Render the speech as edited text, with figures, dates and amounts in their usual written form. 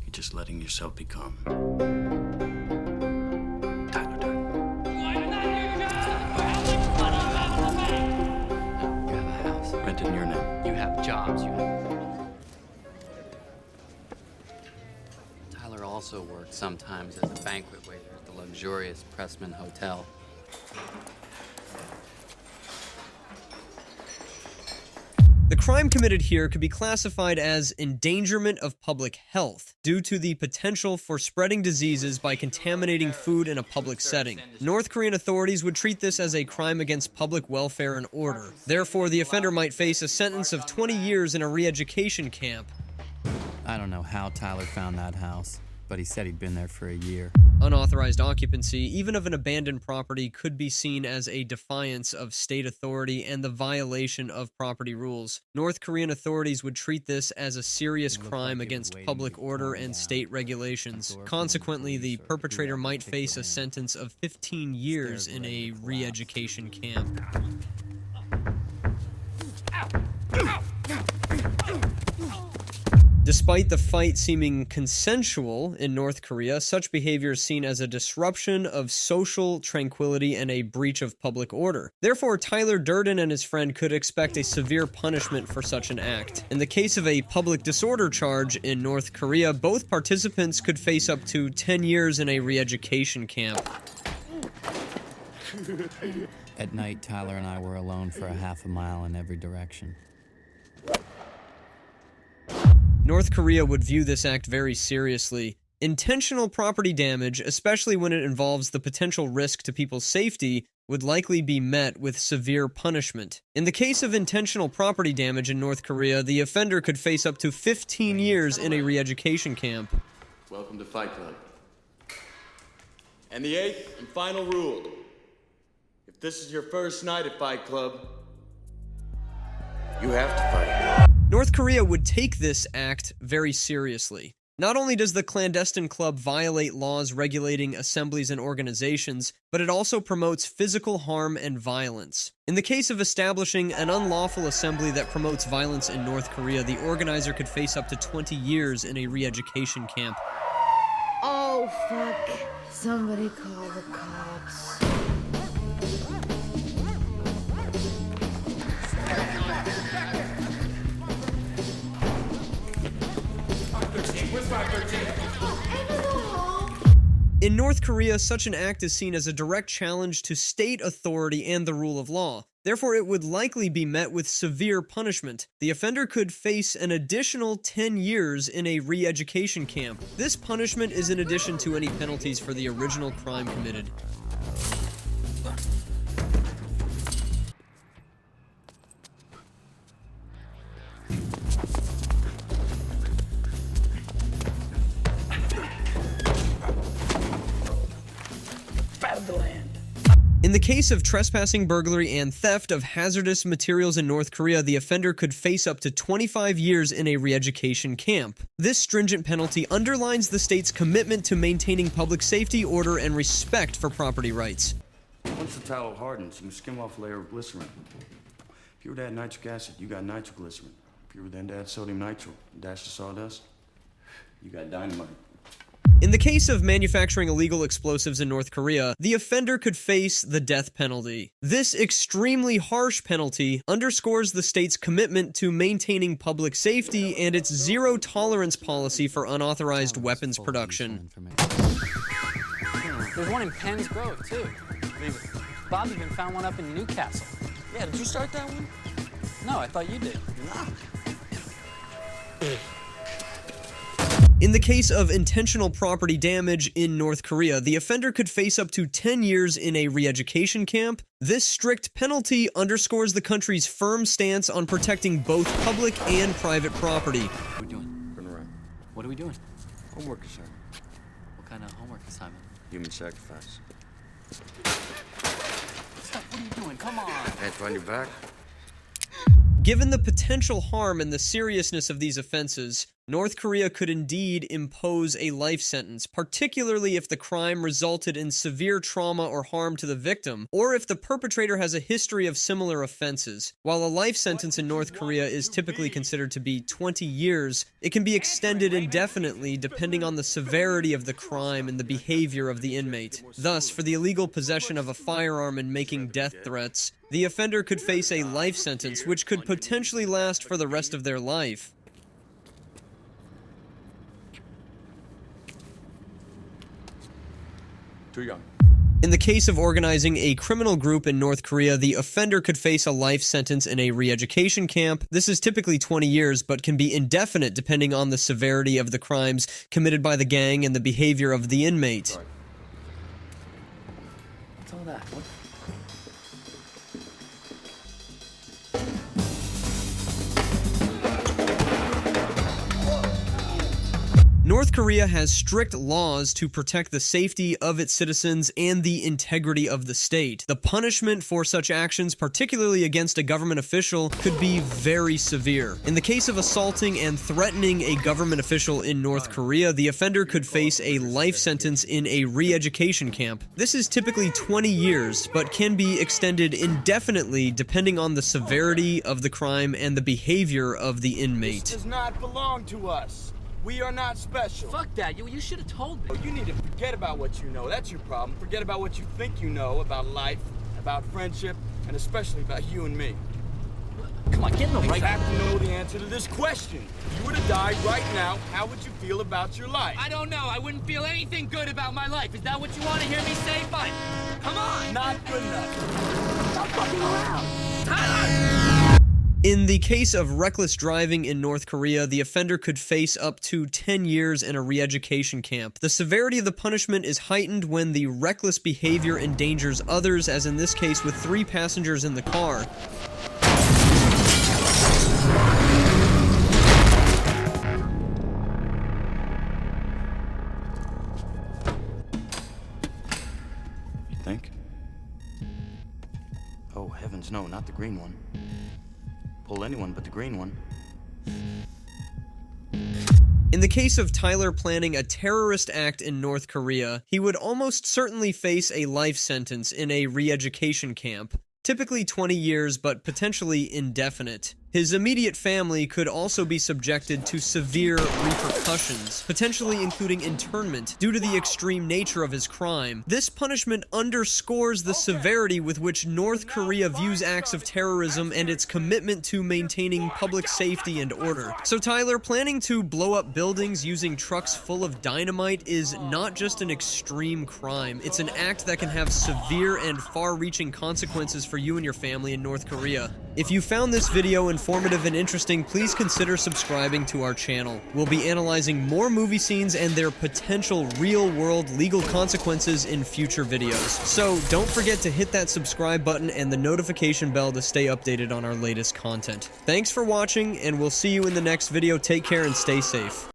You're just letting yourself become Tyler Durden. You have a house. Rented in your name. You have jobs. Tyler also worked sometimes as a banquet waiter at the luxurious Pressman Hotel. The crime committed here could be classified as endangerment of public health due to the potential for spreading diseases by contaminating food in a public setting. North Korean authorities would treat this as a crime against public welfare and order. Therefore, the offender might face a sentence of 20 years in a re-education camp. I don't know how Tyler found that house, but he said he'd been there for a year. Unauthorized occupancy, even of an abandoned property, could be seen as a defiance of state authority and the violation of property rules. North Korean authorities would treat this as a serious crime against public order and state regulations. Consequently, the perpetrator might face a sentence of 15 years in a re-education camp. Despite the fight seeming consensual in North Korea, such behavior is seen as a disruption of social tranquility and a breach of public order. Therefore, Tyler Durden and his friend could expect a severe punishment for such an act. In the case of a public disorder charge in North Korea, both participants could face up to 10 years in a re-education camp. At night, Tyler and I were alone for a half a mile in every direction. North Korea would view this act very seriously. Intentional property damage, especially when it involves the potential risk to people's safety, would likely be met with severe punishment. In the case of intentional property damage in North Korea, the offender could face up to 15 years in a re-education camp. Welcome to Fight Club. And the eighth and final rule. If this is your first night at Fight Club, you have to fight. North Korea would take this act very seriously. Not only does the clandestine club violate laws regulating assemblies and organizations, but it also promotes physical harm and violence. In the case of establishing an unlawful assembly that promotes violence in North Korea, the organizer could face up to 20 years in a re-education camp. Oh, fuck. Somebody call the cops. In North Korea, such an act is seen as a direct challenge to state authority and the rule of law. Therefore, it would likely be met with severe punishment. The offender could face an additional 10 years in a re-education camp. This punishment is in addition to any penalties for the original crime committed. In the case of trespassing, burglary, and theft of hazardous materials in North Korea, the offender could face up to 25 years in a re-education camp. This stringent penalty underlines the state's commitment to maintaining public safety, order, and respect for property rights. Once the tallow hardens, you can skim off a layer of glycerin. If you were to add nitric acid, you got nitroglycerin. If you were then to add sodium nitrile, dash of sawdust, you got dynamite. In the case of manufacturing illegal explosives in North Korea, the offender could face the death penalty. This extremely harsh penalty underscores the state's commitment to maintaining public safety and its zero-tolerance policy for unauthorized weapons production. There's one in Penn's Grove, too. Bob even found one up in Newcastle. Yeah, did you start that one? No, I thought you did. In the case of intentional property damage in North Korea, the offender could face up to 10 years in a re-education camp. This strict penalty underscores the country's firm stance on protecting both public and private property. What are we doing? Turn around. What are we doing? Homework assignment. What kind of homework assignment? Human sacrifice. Stop, what are you doing? Come on! Hands behind your back. Given the potential harm and the seriousness of these offenses, North Korea could indeed impose a life sentence, particularly if the crime resulted in severe trauma or harm to the victim, or if the perpetrator has a history of similar offenses. While a life sentence in North Korea is typically considered to be 20 years, it can be extended indefinitely depending on the severity of the crime and the behavior of the inmate. Thus, for the illegal possession of a firearm and making death threats, the offender could face a life sentence which could potentially last for the rest of their life. Too young. In the case of organizing a criminal group in North Korea, the offender could face a life sentence in a re-education camp. This is typically 20 years, but can be indefinite depending on the severity of the crimes committed by the gang and the behavior of the inmate. What's all that? What? North Korea has strict laws to protect the safety of its citizens and the integrity of the state. The punishment for such actions, particularly against a government official, could be very severe. In the case of assaulting and threatening a government official in North Korea, the offender could face a life sentence in a re-education camp. This is typically 20 years, but can be extended indefinitely depending on the severity of the crime and the behavior of the inmate. This does not belong to us. We are not special. Fuck that. You should have told me. You need to forget about what you know. That's your problem. Forget about what you think you know about life, about friendship, and especially about you and me. Come on, get in the You right. have to know the answer to this question. If you were to die right now, how would you feel about your life? I don't know. I wouldn't feel anything good about my life. Is that what you want to hear me say? Fine. Come on. Not good enough. Stop fucking around. Tyler! In the case of reckless driving in North Korea, the offender could face up to 10 years in a re-education camp. The severity of the punishment is heightened when the reckless behavior endangers others, as in this case with 3 passengers in the car. You think? Oh, heavens no, not the green one. Pull anyone but the green one. In the case of Tyler planning a terrorist act in North Korea, he would almost certainly face a life sentence in a re-education camp. Typically 20 years, but potentially indefinite. His immediate family could also be subjected to severe repercussions, potentially including internment, due to the extreme nature of his crime. This punishment underscores the severity with which North Korea views acts of terrorism and its commitment to maintaining public safety and order. So Tyler, planning to blow up buildings using trucks full of dynamite is not just an extreme crime, it's an act that can have severe and far-reaching consequences for you and your family in North Korea. If you found this video informative and interesting, please consider subscribing to our channel. We'll be analyzing more movie scenes and their potential real-world legal consequences in future videos. So don't forget to hit that subscribe button and the notification bell to stay updated on our latest content. Thanks for watching, and we'll see you in the next video. Take care and stay safe.